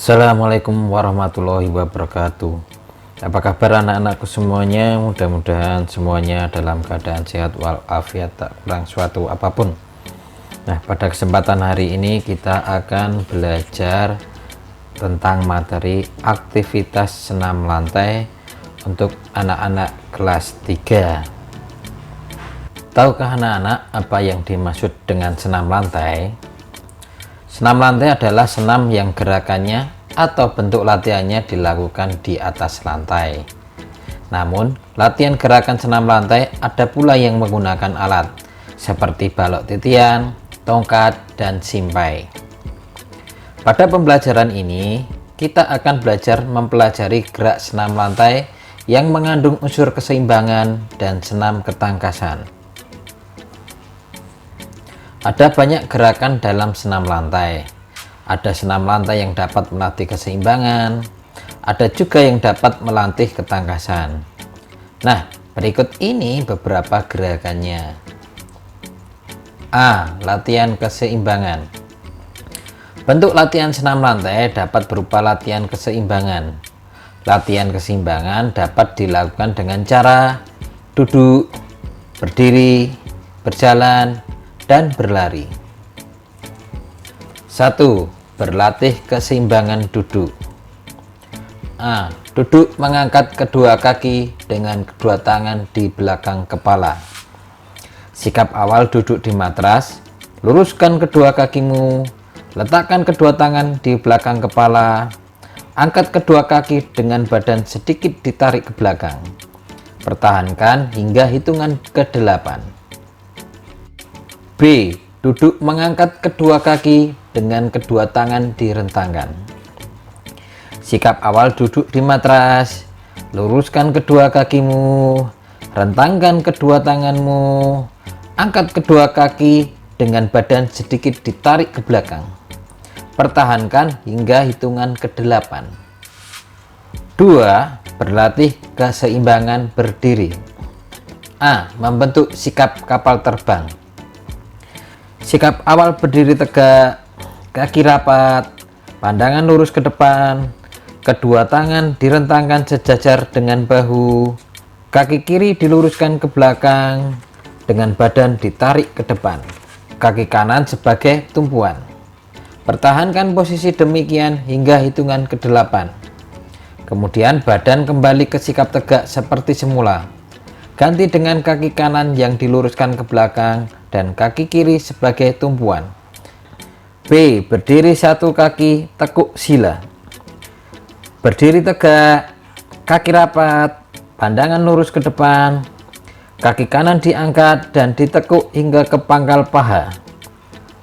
Assalamualaikum warahmatullahi wabarakatuh. Apa kabar anak-anakku semuanya? Mudah-mudahan semuanya dalam keadaan sehat walafiat, tak kurang suatu apapun. Nah, pada kesempatan hari ini kita akan belajar tentang materi aktivitas senam lantai untuk anak-anak kelas 3. Tahukah anak-anak apa yang dimaksud dengan senam lantai? Senam lantai adalah senam yang gerakannya atau bentuk latihannya dilakukan di atas lantai. Namun, latihan gerakan senam lantai ada pula yang menggunakan alat seperti balok titian, tongkat, dan simpai. Pada pembelajaran ini, kita akan belajar mempelajari gerak senam lantai yang mengandung unsur keseimbangan dan senam ketangkasan. Ada banyak gerakan dalam senam lantai. Ada senam lantai yang dapat melatih keseimbangan, ada juga yang dapat melatih ketangkasan. Nah, berikut ini beberapa gerakannya. A. Latihan keseimbangan. Bentuk latihan senam lantai dapat berupa latihan keseimbangan. Latihan keseimbangan dapat dilakukan dengan cara duduk, berdiri, berjalan, dan berlari. 1. Berlatih keseimbangan duduk. A. Duduk mengangkat kedua kaki dengan kedua tangan di belakang kepala. Sikap awal duduk di matras, luruskan kedua kakimu, letakkan kedua tangan di belakang kepala, angkat kedua kaki dengan badan sedikit ditarik ke belakang. Pertahankan hingga hitungan ke-8. B. Duduk mengangkat kedua kaki dengan kedua tangan direntangkan. Sikap awal duduk di matras, luruskan kedua kakimu, rentangkan kedua tanganmu, angkat kedua kaki dengan badan sedikit ditarik ke belakang. Pertahankan hingga hitungan ke-8. 2. Berlatih keseimbangan berdiri. A. Membentuk sikap kapal terbang. Sikap awal berdiri tegak, kaki rapat, pandangan lurus ke depan, kedua tangan direntangkan sejajar dengan bahu, kaki kiri diluruskan ke belakang dengan badan ditarik ke depan, kaki kanan sebagai tumpuan. Pertahankan posisi demikian hingga hitungan ke-8. Kemudian badan kembali ke sikap tegak seperti semula. Ganti dengan kaki kanan yang diluruskan ke belakang dan kaki kiri sebagai tumpuan. B. Berdiri satu kaki tekuk sila. Berdiri tegak, kaki rapat, pandangan lurus ke depan, kaki kanan diangkat dan ditekuk hingga ke pangkal paha.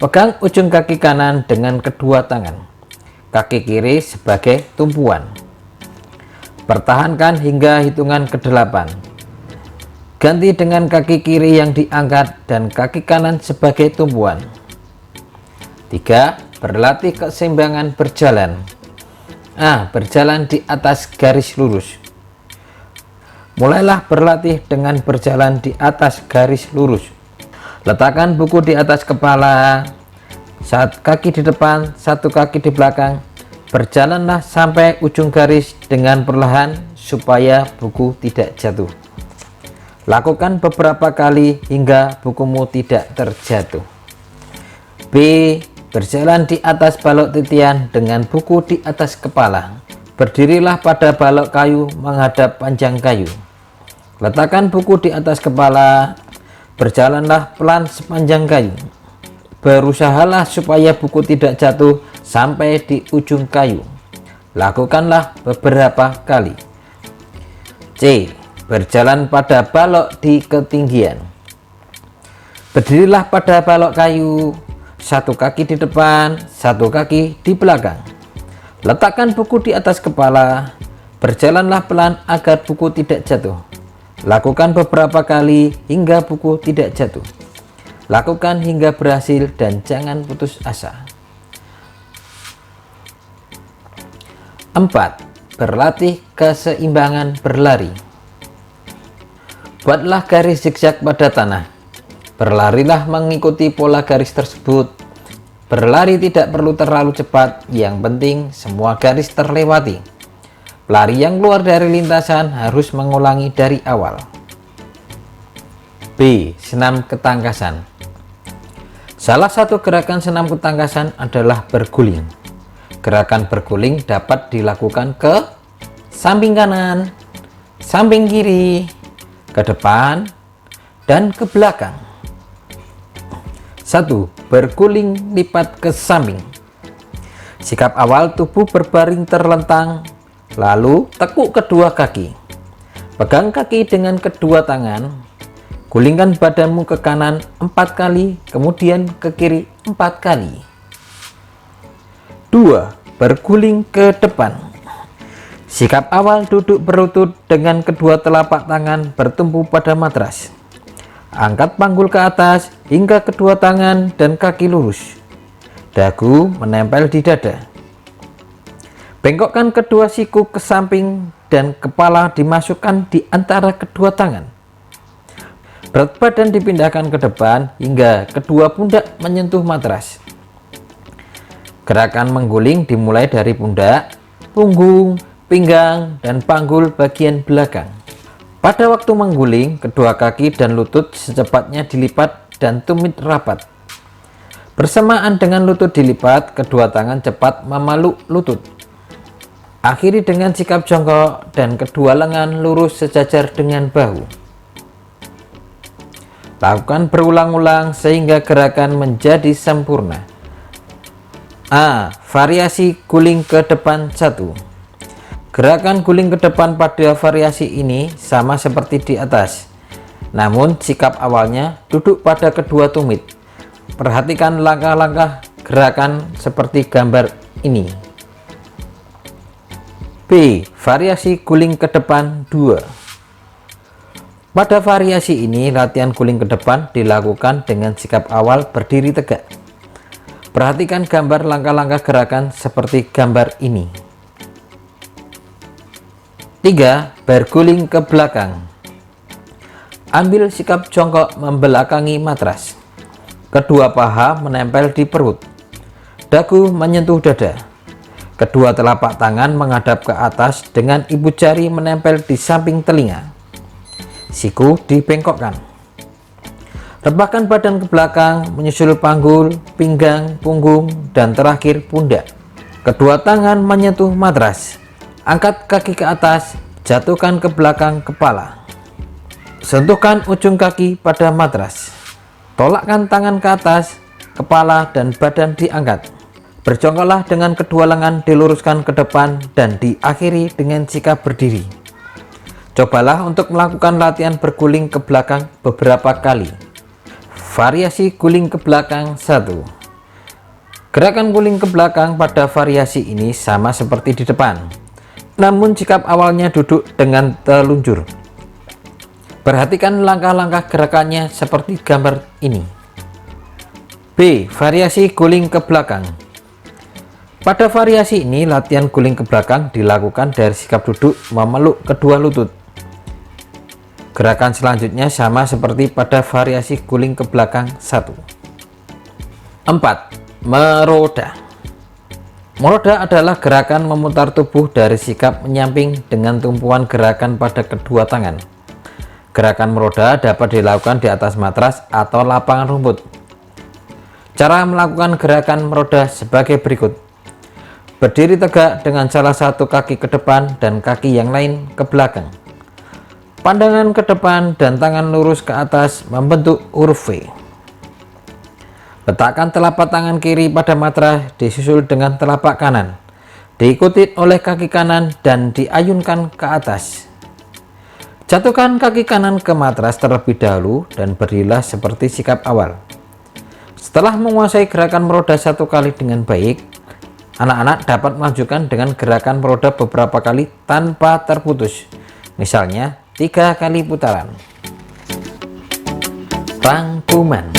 Pegang ujung kaki kanan dengan kedua tangan, kaki kiri sebagai tumpuan. Pertahankan hingga hitungan ke-8. Ganti dengan kaki kiri yang diangkat dan kaki kanan sebagai tumpuan. 3. Berlatih keseimbangan berjalan. A. Berjalan di atas garis lurus. Mulailah berlatih dengan berjalan di atas garis lurus. Letakkan buku di atas kepala, satu kaki di depan, satu kaki di belakang. Berjalanlah sampai ujung garis dengan perlahan supaya buku tidak jatuh. Lakukan beberapa kali hingga bukumu tidak terjatuh. B. Berjalan di atas balok titian dengan buku di atas kepala. Berdirilah pada balok kayu menghadap panjang kayu. Letakkan buku di atas kepala. Berjalanlah pelan sepanjang kayu. Berusahalah supaya buku tidak jatuh sampai di ujung kayu. Lakukanlah beberapa kali. C. Berjalan pada balok di ketinggian. Berdirilah pada balok kayu, satu kaki di depan, satu kaki di belakang. Letakkan buku di atas kepala. Berjalanlah pelan agar buku tidak jatuh. Lakukan beberapa kali hingga buku tidak jatuh. Lakukan hingga berhasil dan jangan putus asa. 4. Berlatih keseimbangan berlari. Buatlah garis zigzag pada tanah. Berlarilah mengikuti pola garis tersebut. Berlari tidak perlu terlalu cepat, yang penting semua garis terlewati. Pelari yang keluar dari lintasan harus mengulangi dari awal. B. Senam ketangkasan. Salah satu gerakan senam ketangkasan adalah berguling. Gerakan berguling dapat dilakukan ke samping kanan, samping kiri, ke depan, dan ke belakang. 1. Berguling lipat ke samping. Sikap awal, tubuh berbaring terlentang, lalu tekuk kedua kaki. Pegang kaki dengan kedua tangan. Gulingkan badanmu ke kanan 4 kali, kemudian ke kiri 4 kali. 2. Berguling ke depan. Sikap awal, duduk berlutut dengan kedua telapak tangan bertumpu pada matras. Angkat panggul ke atas hingga kedua tangan dan kaki lurus. Dagu menempel di dada. Bengkokkan kedua siku ke samping dan kepala dimasukkan di antara kedua tangan. Berat badan dipindahkan ke depan hingga kedua pundak menyentuh matras. Gerakan mengguling dimulai dari pundak, punggung, pinggang, dan panggul bagian belakang. Pada waktu mengguling, kedua kaki dan lutut secepatnya dilipat dan tumit rapat. Bersamaan dengan lutut dilipat, kedua tangan cepat memeluk lutut. Akhiri dengan sikap jongkok dan kedua lengan lurus sejajar dengan bahu. Lakukan berulang-ulang sehingga gerakan menjadi sempurna. A. Variasi guling ke depan 1. Gerakan guling ke depan pada variasi ini sama seperti di atas, namun sikap awalnya duduk pada kedua tumit. Perhatikan langkah-langkah gerakan seperti gambar ini. B. Variasi guling ke depan 2. Pada variasi ini, latihan guling ke depan dilakukan dengan sikap awal berdiri tegak. Perhatikan gambar langkah-langkah gerakan seperti gambar ini. 3. Berguling ke belakang. Ambil sikap jongkok membelakangi matras. Kedua paha menempel di perut. Dagu menyentuh dada. Kedua telapak tangan menghadap ke atas dengan ibu jari menempel di samping telinga. Siku dibengkokkan. Rebahkan badan ke belakang, menyusul panggul, pinggang, punggung, dan terakhir pundak. Kedua tangan menyentuh matras. Angkat kaki ke atas, jatuhkan ke belakang kepala. Sentuhkan ujung kaki pada matras. Tolakkan tangan ke atas, kepala dan badan diangkat. Berjongkoklah dengan kedua lengan diluruskan ke depan dan diakhiri dengan sikap berdiri. Cobalah untuk melakukan latihan berguling ke belakang beberapa kali. Variasi guling ke belakang 1. Gerakan guling ke belakang pada variasi ini sama seperti di depan, namun sikap awalnya duduk dengan telunjur. Perhatikan langkah-langkah gerakannya seperti gambar ini. B. Variasi guling ke belakang. Pada variasi ini, latihan guling ke belakang dilakukan dari sikap duduk memeluk kedua lutut. Gerakan selanjutnya sama seperti pada variasi guling ke belakang 1. 4. Meroda. Meroda adalah gerakan memutar tubuh dari sikap menyamping dengan tumpuan gerakan pada kedua tangan. Gerakan meroda dapat dilakukan di atas matras atau lapangan rumput. Cara melakukan gerakan meroda sebagai berikut. Berdiri tegak dengan salah satu kaki ke depan dan kaki yang lain ke belakang. Pandangan ke depan dan tangan lurus ke atas membentuk huruf V. Letakkan telapak tangan kiri pada matras disusul dengan telapak kanan, diikuti oleh kaki kanan dan diayunkan ke atas. Jatuhkan kaki kanan ke matras terlebih dahulu dan berdirilah seperti sikap awal. Setelah menguasai gerakan meroda 1 kali dengan baik, anak-anak dapat melanjutkan dengan gerakan meroda beberapa kali tanpa terputus, misalnya 3 kali putaran. Rangkuman.